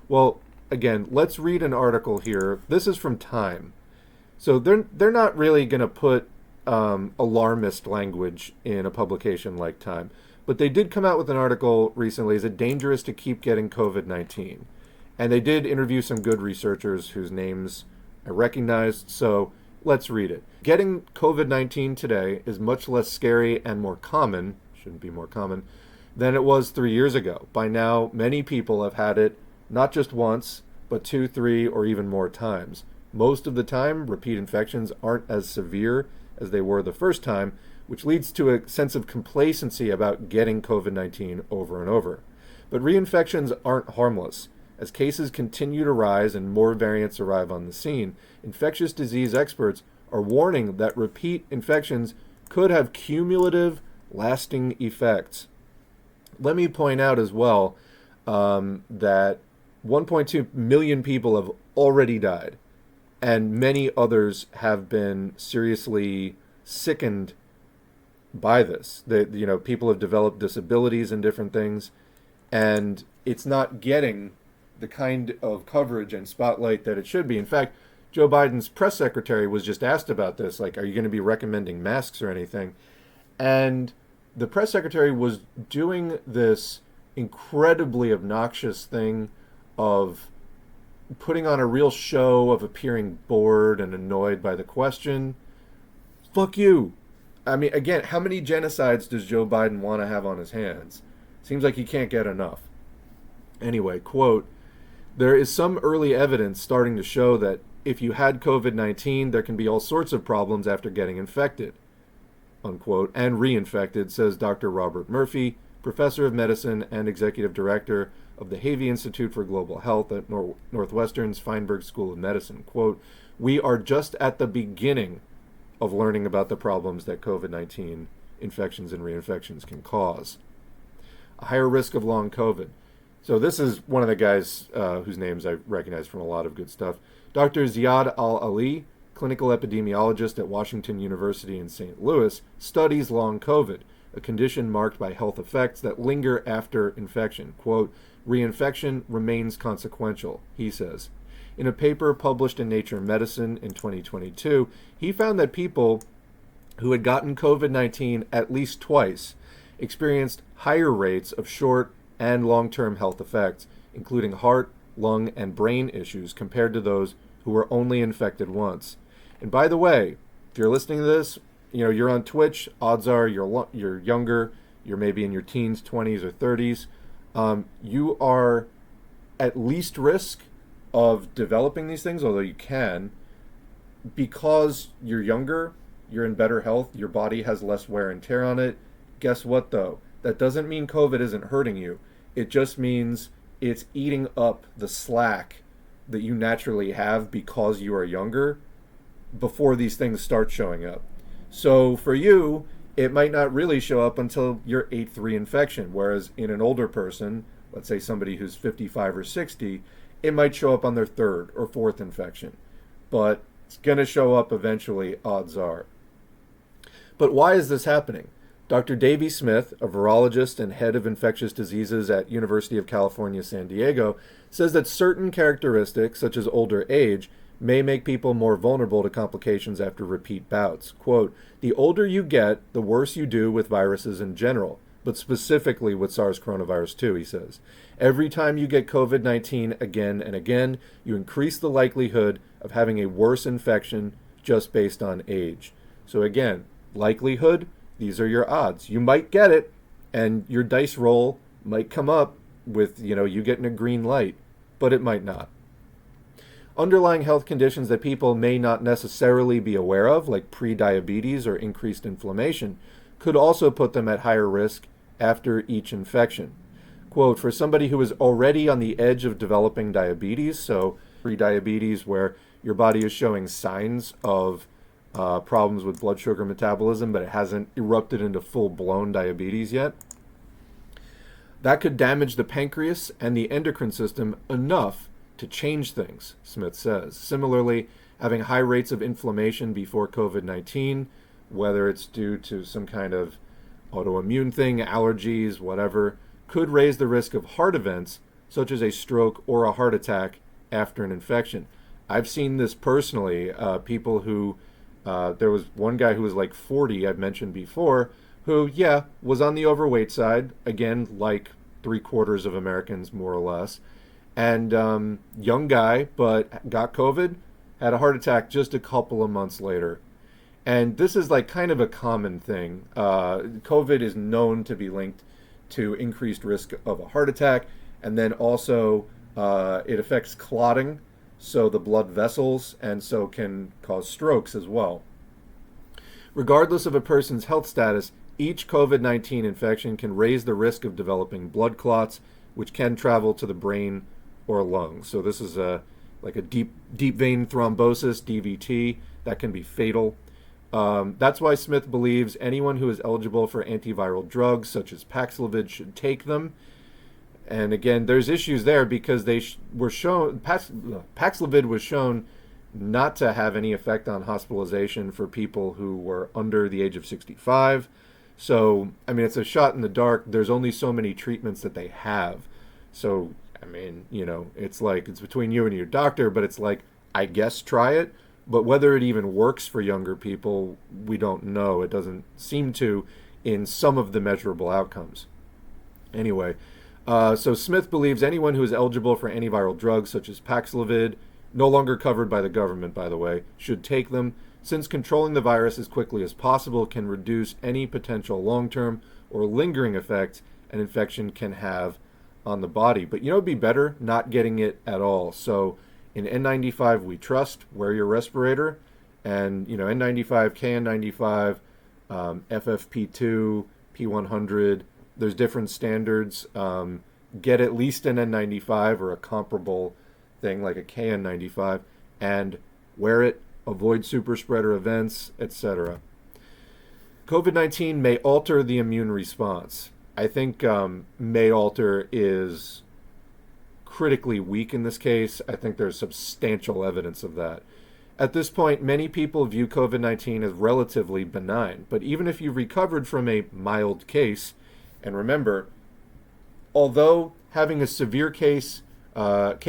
Well, again, let's read an article here. This is from Time. So they're not really going to put alarmist language in a publication like Time, but they did come out with an article recently. Is it dangerous to keep getting COVID-19? And they did interview some good researchers whose names I recognized. So let's read it. Getting COVID-19 today is much less scary and more common, shouldn't be more common, than it was 3 years ago. By now, many people have had it not just once, but 2, 3, or even more times. Most of the time, repeat infections aren't as severe as they were the first time, which leads to a sense of complacency about getting COVID-19 over and over. But reinfections aren't harmless. As cases continue to rise and more variants arrive on the scene, infectious disease experts are warning that repeat infections could have cumulative, lasting effects. Let me point out as well that 1.2 million people have already died, and many others have been seriously sickened by this. People have developed disabilities and different things, and it's not getting the kind of coverage and spotlight that it should be. In fact, Joe Biden's press secretary was just asked about this, like, are you going to be recommending masks or anything? And the press secretary was doing this incredibly obnoxious thing of putting on a real show of appearing bored and annoyed by the question. Fuck you. I mean, again, how many genocides does Joe Biden want to have on his hands? Seems like he can't get enough. Anyway, quote, there is some early evidence starting to show that if you had COVID-19, there can be all sorts of problems after getting infected, unquote, and reinfected, says Dr. Robert Murphy, professor of medicine and executive director of the Havey Institute for Global Health at Northwestern's Feinberg School of Medicine. Quote, we are just at the beginning of learning about the problems that COVID-19 infections and reinfections can cause. A higher risk of long COVID. So this is one of the guys whose names I recognize from a lot of good stuff. Dr. Ziad Al-Ali, clinical epidemiologist at Washington University in St. Louis, studies long COVID, a condition marked by health effects that linger after infection. Quote, reinfection remains consequential, he says. In a paper published in Nature Medicine in 2022, he found that people who had gotten COVID-19 at least twice experienced higher rates of short and long-term health effects, including heart, lung, and brain issues compared to those who were only infected once. And by the way, if you're listening to this, you're on Twitch, odds are you're younger, you're maybe in your teens, 20s, or 30s. You are at least risk of developing these things, although you can, because you're younger, you're in better health, your body has less wear and tear on it. Guess what, though? That doesn't mean COVID isn't hurting you. It just means it's eating up the slack that you naturally have because you are younger before these things start showing up. So for you, it might not really show up until your 8th reinfection, whereas in an older person, let's say somebody who's 55 or 60, it might show up on their 3rd or 4th infection. But it's going to show up eventually, odds are. But why is this happening? Dr. Davey Smith, a virologist and head of infectious diseases at University of California, San Diego, says that certain characteristics, such as older age, may make people more vulnerable to complications after repeat bouts. Quote, the older you get, the worse you do with viruses in general, but specifically with SARS coronavirus 2, he says. Every time you get COVID-19 again and again, you increase the likelihood of having a worse infection just based on age. So again, likelihood, these are your odds. You might get it, and your dice roll might come up with, you getting a green light, but it might not. Underlying health conditions that people may not necessarily be aware of, like pre-diabetes or increased inflammation, could also put them at higher risk after each infection. Quote, for somebody who is already on the edge of developing diabetes, so pre-diabetes where your body is showing signs of problems with blood sugar metabolism, but it hasn't erupted into full-blown diabetes yet, that could damage the pancreas and the endocrine system enough to change things, Smith says. Similarly, having high rates of inflammation before COVID-19, whether it's due to some kind of autoimmune thing, allergies, whatever, could raise the risk of heart events such as a stroke or a heart attack after an infection. I've seen this personally. People who, there was one guy who was like 40, I've mentioned before, who, yeah, was on the overweight side, again, like 3/4 of Americans, more or less. And young guy, but got COVID, had a heart attack just a couple of months later. And this is like kind of a common thing. COVID is known to be linked to increased risk of a heart attack, and then also it affects clotting, so the blood vessels, and so can cause strokes as well. Regardless of a person's health status, each COVID-19 infection can raise the risk of developing blood clots, which can travel to the brain or lungs. So this is like a deep vein thrombosis, DVT, that can be fatal. That's why Smith believes anyone who is eligible for antiviral drugs, such as Paxlovid, should take them. And again, there's issues there because they were shown, Paxlovid was shown not to have any effect on hospitalization for people who were under the age of 65. So, I mean, it's a shot in the dark. There's only so many treatments that they have. So, I mean, you know, it's like, it's between you and your doctor, but it's like, I guess try it. But whether it even works for younger people, we don't know. It doesn't seem to in some of the measurable outcomes. Anyway, so Smith believes anyone who is eligible for antiviral drugs such as Paxlovid, no longer covered by the government, by the way, should take them, since controlling the virus as quickly as possible can reduce any potential long-term or lingering effects an infection can have on the body. But you know, it'd be better not getting it at all. So in N95 we trust, wear your respirator, and you know, N95, KN95, FFP2, P100, there's different standards. Get at least an N95 or a comparable thing like a KN95 and wear it, avoid super spreader events, etc. COVID-19 may alter the immune response. I think may alter is critically weak in this case. I think there's substantial evidence of that. At this point, many people view COVID-19 as relatively benign, but even if you've recovered from a mild case, and remember, although having a severe case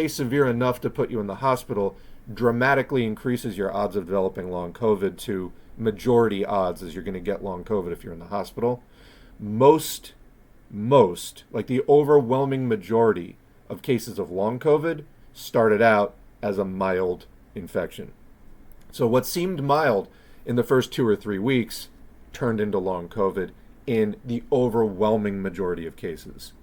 severe enough to put you in the hospital dramatically increases your odds of developing long COVID to majority odds as you're going to get long COVID if you're in the hospital. Most, like the overwhelming majority of cases of long COVID started out as a mild infection. So what seemed mild in the first 2 or 3 weeks turned into long COVID in the overwhelming majority of cases.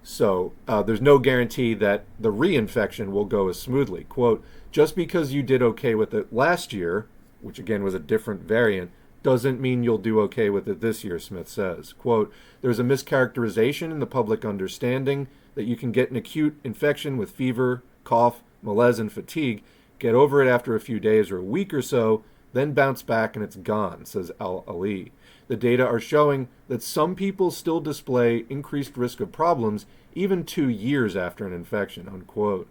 So there's no guarantee that the reinfection will go as smoothly. Quote, just because you did okay with it last year, which again was a different variant, doesn't mean you'll do okay with it this year, Smith says. Quote, there's a mischaracterization in the public understanding that you can get an acute infection with fever, cough, malaise, and fatigue, get over it after a few days or a week or so, then bounce back and it's gone, says Al-Ali. The data are showing that some people still display increased risk of problems even 2 years after an infection, unquote.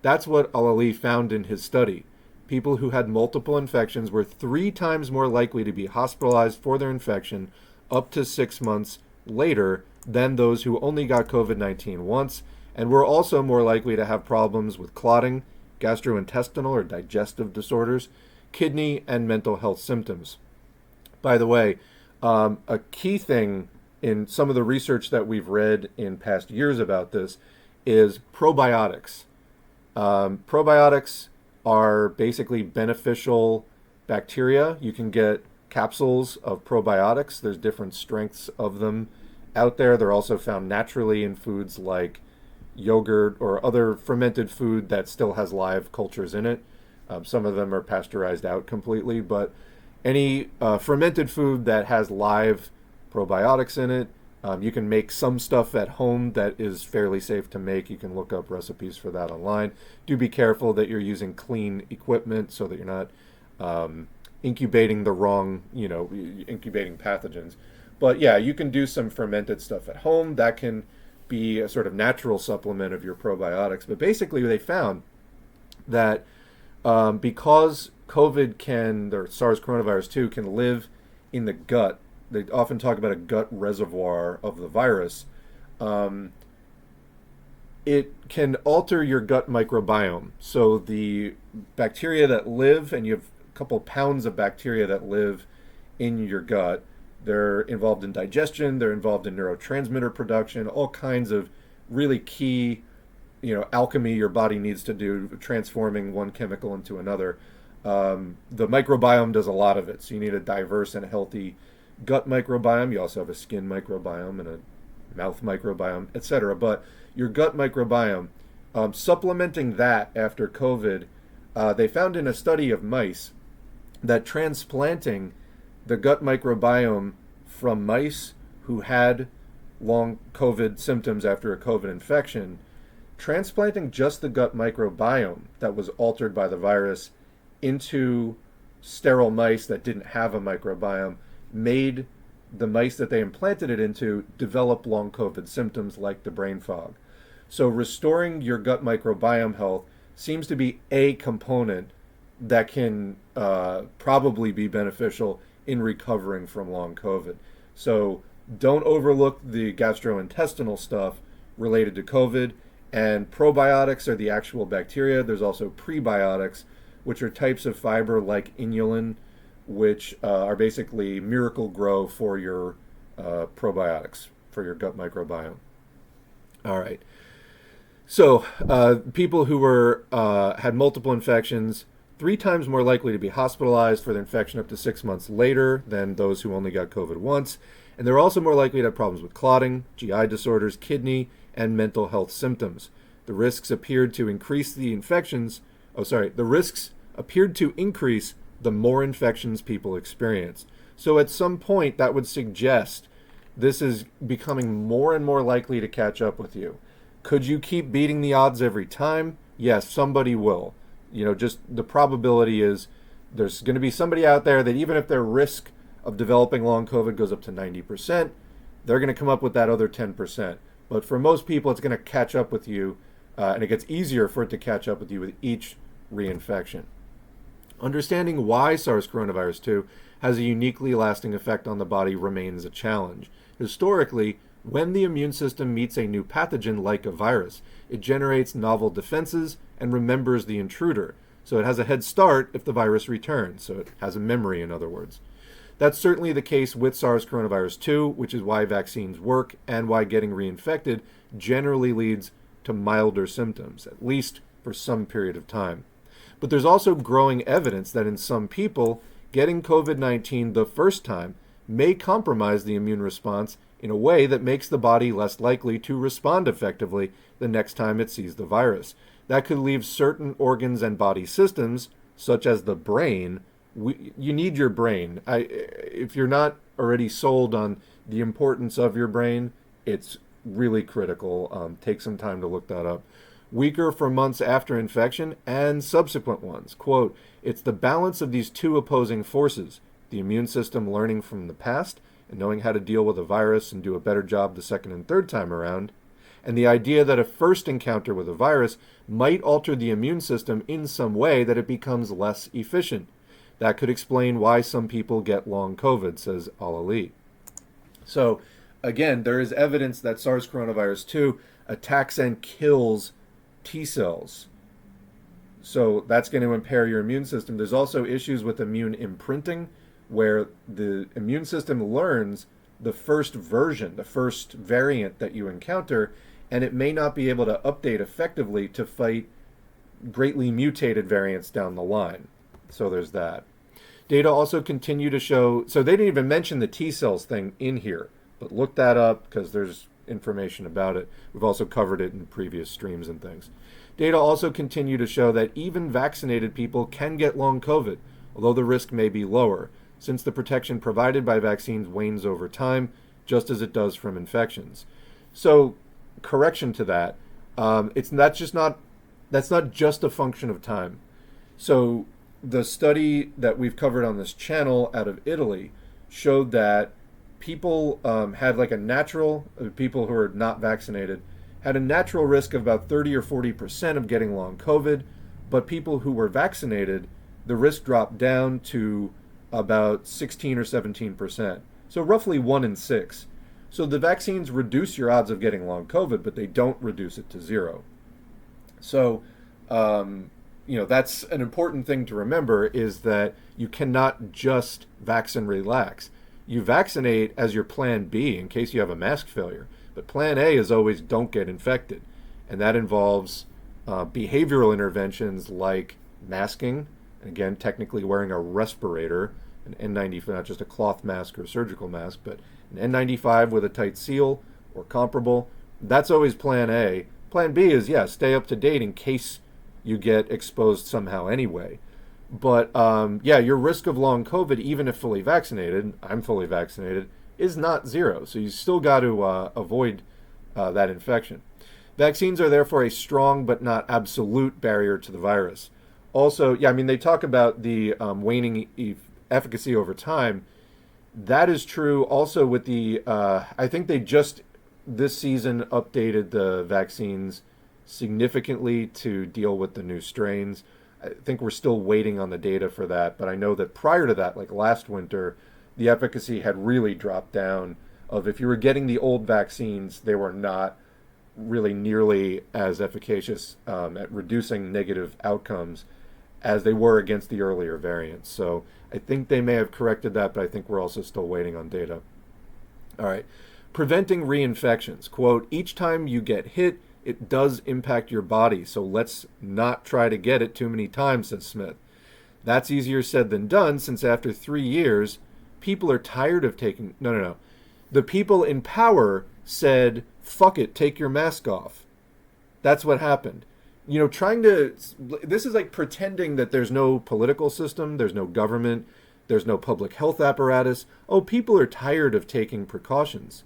That's what Al-Ali found in his study. People who had multiple infections were 3 times more likely to be hospitalized for their infection up to 6 months later than those who only got COVID-19 once, and were also more likely to have problems with clotting, gastrointestinal or digestive disorders, kidney, and mental health symptoms. By the way, a key thing in some of the research that we've read in past years about this is probiotics. Probiotics are basically beneficial bacteria. You can get capsules of probiotics. There's different strengths of them out there. They're also found naturally in foods like yogurt or other fermented food that still has live cultures in it. Some of them are pasteurized out completely, but any fermented food that has live probiotics in it, you can make some stuff at home that is fairly safe to make. You can look up recipes for that online. Do be careful that you're using clean equipment so that you're not incubating the wrong, incubating pathogens. But yeah, you can do some fermented stuff at home. That can be a sort of natural supplement of your probiotics. But basically they found that because COVID or SARS coronavirus 2 can live in the gut, they often talk about a gut reservoir of the virus. It can alter your gut microbiome. So the bacteria that live, and you have a couple pounds of bacteria that live in your gut, they're involved in digestion, they're involved in neurotransmitter production, all kinds of really key, alchemy your body needs to do, transforming one chemical into another. The microbiome does a lot of it. So you need a diverse and healthy gut microbiome. You also have a skin microbiome and a mouth microbiome, etc. But your gut microbiome, supplementing that after COVID, they found in a study of mice that transplanting the gut microbiome from mice who had long COVID symptoms after a COVID infection, transplanting just the gut microbiome that was altered by the virus into sterile mice that didn't have a microbiome made the mice that they implanted it into develop long COVID symptoms like the brain fog. So restoring your gut microbiome health seems to be a component that can probably be beneficial in recovering from long COVID. So don't overlook the gastrointestinal stuff related to COVID. And probiotics are the actual bacteria. There's also prebiotics, which are types of fiber like inulin, which are basically miracle grow for your probiotics, for your gut microbiome. All right. So people who were had multiple infections, 3 times more likely to be hospitalized for the infection up to 6 months later than those who only got COVID once. And they're also more likely to have problems with clotting, GI disorders, kidney, and mental health symptoms. The risks appeared to increase the risks appeared to increase the more infections people experienced. So at some point that would suggest this is becoming more and more likely to catch up with you. Could you keep beating the odds every time? Yes, somebody will. Just the probability is there's going to be somebody out there that even if their risk of developing long COVID goes up to 90%, they're going to come up with that other 10%. But for most people, it's going to catch up with you, and it gets easier for it to catch up with you with each reinfection. Understanding why SARS coronavirus 2 has a uniquely lasting effect on the body remains a challenge. Historically, when the immune system meets a new pathogen like a virus, it generates novel defenses and remembers the intruder. So it has a head start if the virus returns. So it has a memory, in other words. That's certainly the case with SARS coronavirus 2, which is why vaccines work and why getting reinfected generally leads to milder symptoms, at least for some period of time. But there's also growing evidence that in some people, getting COVID-19 the first time may compromise the immune response in a way that makes the body less likely to respond effectively the next time it sees the virus. That could leave certain organs and body systems, such as the brain. You need your brain. If you're not already sold on the importance of your brain, it's really critical. Take some time to look that up. Weaker for months after infection and subsequent ones. Quote, it's the balance of these two opposing forces, the immune system learning from the past and knowing how to deal with a virus and do a better job the second and third time around, and the idea that a first encounter with a virus might alter the immune system in some way that it becomes less efficient. That could explain why some people get long COVID, says Al-Ali. So, again, there is evidence that SARS coronavirus 2 attacks and kills T cells. So that's going to impair your immune system. There's also issues with immune imprinting, where the immune system learns the first version, the first variant that you encounter, and it may not be able to update effectively to fight greatly mutated variants down the line. So there's that. Data also continue to show, so they didn't even mention the T cells thing in here, but look that up because there's information about it. We've also covered it in previous streams and things. Data also continue to show that even vaccinated people can get long COVID, although the risk may be lower, since the protection provided by vaccines wanes over time, just as it does from infections. So, correction to that, that's not just a function of time. So, the study that we've covered on this channel out of Italy showed that people had like a natural, people who are not vaccinated, had a natural risk of about 30 or 40% of getting long COVID, but people who were vaccinated, the risk dropped down to about 16 or 17%. So roughly 1 in 6. So the vaccines reduce your odds of getting long COVID, but they don't reduce it to zero. So, that's an important thing to remember, is that you cannot just vax and relax. You vaccinate as your plan B in case you have a mask failure. But plan A is always don't get infected. And that involves behavioral interventions like masking, again, technically wearing a respirator, an N95, not just a cloth mask or a surgical mask, but an N95 with a tight seal or comparable. That's always plan A. Plan B is, stay up to date in case you get exposed somehow anyway. But, your risk of long COVID, even if fully vaccinated, I'm fully vaccinated, is not zero. So you still got to avoid that infection. Vaccines are therefore a strong but not absolute barrier to the virus. Also, they talk about the waning efficacy over time. That is true also with the, I think they just this season updated the vaccines significantly to deal with the new strains. I think we're still waiting on the data for that, but I know that prior to that, like last winter, the efficacy had really dropped down. Of if you were getting the old vaccines, they were not really nearly as efficacious at reducing negative outcomes as they were against the earlier variants. So I think they may have corrected that, but I think we're also still waiting on data. All right. Preventing reinfections. Quote, each time you get hit, it does impact your body, so let's not try to get it too many times, says Smith. That's easier said than done, since after 3 years, people are tired of taking... No. The people in power said, fuck it, take your mask off. That's what happened. This is like pretending that there's no political system, there's no government, there's no public health apparatus. Oh, people are tired of taking precautions.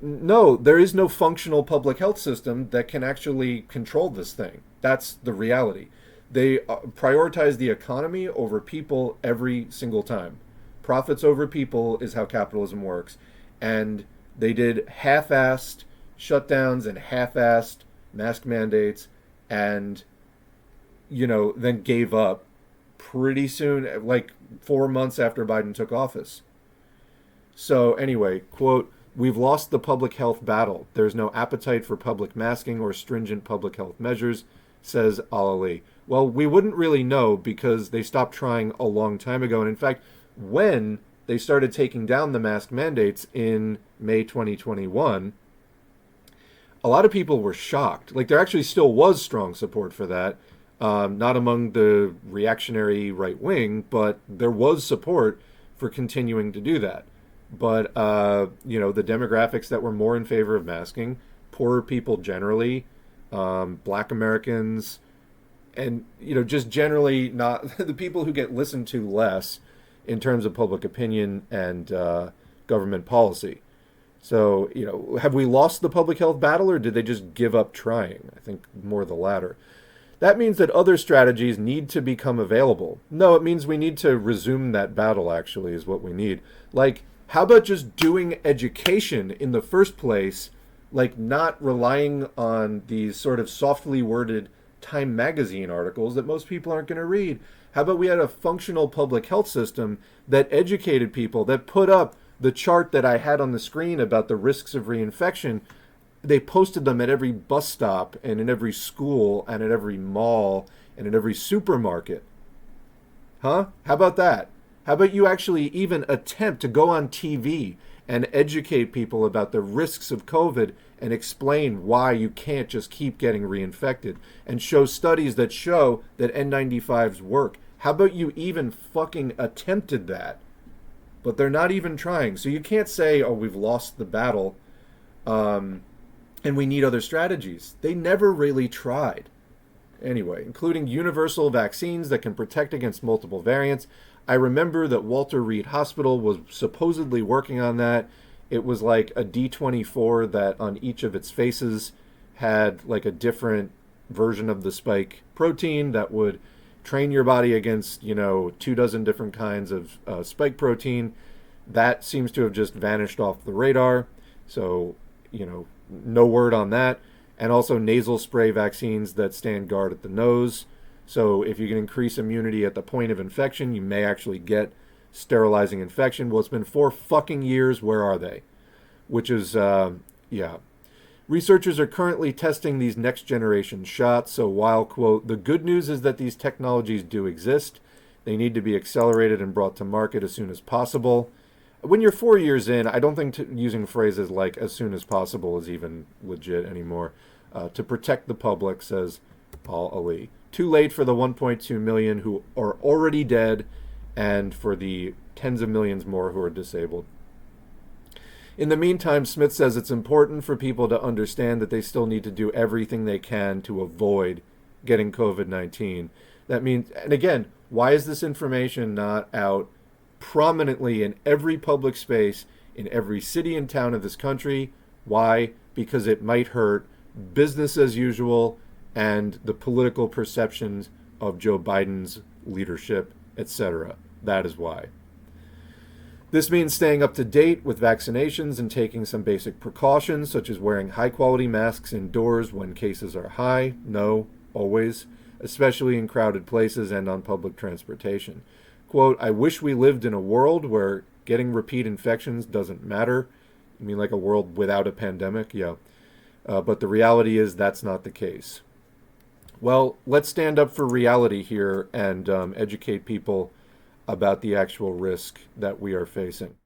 No, there is no functional public health system that can actually control this thing. That's the reality. They prioritize the economy over people every single time. Profits over people is how capitalism works. And they did half-assed shutdowns and half-assed mask mandates and, then gave up pretty soon, like 4 months after Biden took office. So anyway, quote, we've lost the public health battle. There's no appetite for public masking or stringent public health measures, says Al-Ali. Well, we wouldn't really know because they stopped trying a long time ago. And in fact, when they started taking down the mask mandates in May 2021, a lot of people were shocked. Like, there actually still was strong support for that. Not among the reactionary right wing, but there was support for continuing to do that. But, the demographics that were more in favor of masking, poorer people generally, Black Americans, and, just generally not the people who get listened to less in terms of public opinion and government policy. So, have we lost the public health battle, or did they just give up trying? I think more the latter. That means that other strategies need to become available. No, it means we need to resume that battle, actually, is what we need. Like, how about just doing education in the first place, like not relying on these sort of softly worded Time magazine articles that most people aren't going to read? How about we had a functional public health system that educated people, that put up the chart that I had on the screen about the risks of reinfection? They posted them at every bus stop and in every school and at every mall and at every supermarket. Huh? How about that? How about you actually even attempt to go on TV and educate people about the risks of COVID and explain why you can't just keep getting reinfected and show studies that show that N95s work? How about you even fucking attempted that? But they're not even trying. So you can't say, oh, we've lost the battle and we need other strategies. They never really tried. Anyway, including universal vaccines that can protect against multiple variants. I remember that Walter Reed Hospital was supposedly working on that. It was like a D24 that on each of its faces had like a different version of the spike protein that would train your body against, 24 different kinds of spike protein. That seems to have just vanished off the radar. So, no word on that. And also nasal spray vaccines that stand guard at the nose. So if you can increase immunity at the point of infection, you may actually get sterilizing infection. Well, it's been 4 fucking years. Where are they? which is, yeah. Researchers are currently testing these next generation shots. So while, quote, the good news is that these technologies do exist, they need to be accelerated and brought to market as soon as possible. When you're 4 years in, I don't think using phrases like as soon as possible is even legit anymore. To protect the public, says Paul Ali. Too late for the 1.2 million who are already dead and for the tens of millions more who are disabled. In the meantime, Smith says it's important for people to understand that they still need to do everything they can to avoid getting COVID-19. That means, and again, why is this information not out prominently in every public space, in every city and town of this country? Why? Because it might hurt business as usual and the political perceptions of Joe Biden's leadership, etc. That is why. This means staying up to date with vaccinations and taking some basic precautions, such as wearing high-quality masks indoors when cases are high. No, always, especially in crowded places and on public transportation. Quote, I wish we lived in a world where getting repeat infections doesn't matter. I mean, like a world without a pandemic? Yeah. But the reality is that's not the case. Well, let's stand up for reality here and educate people about the actual risk that we are facing.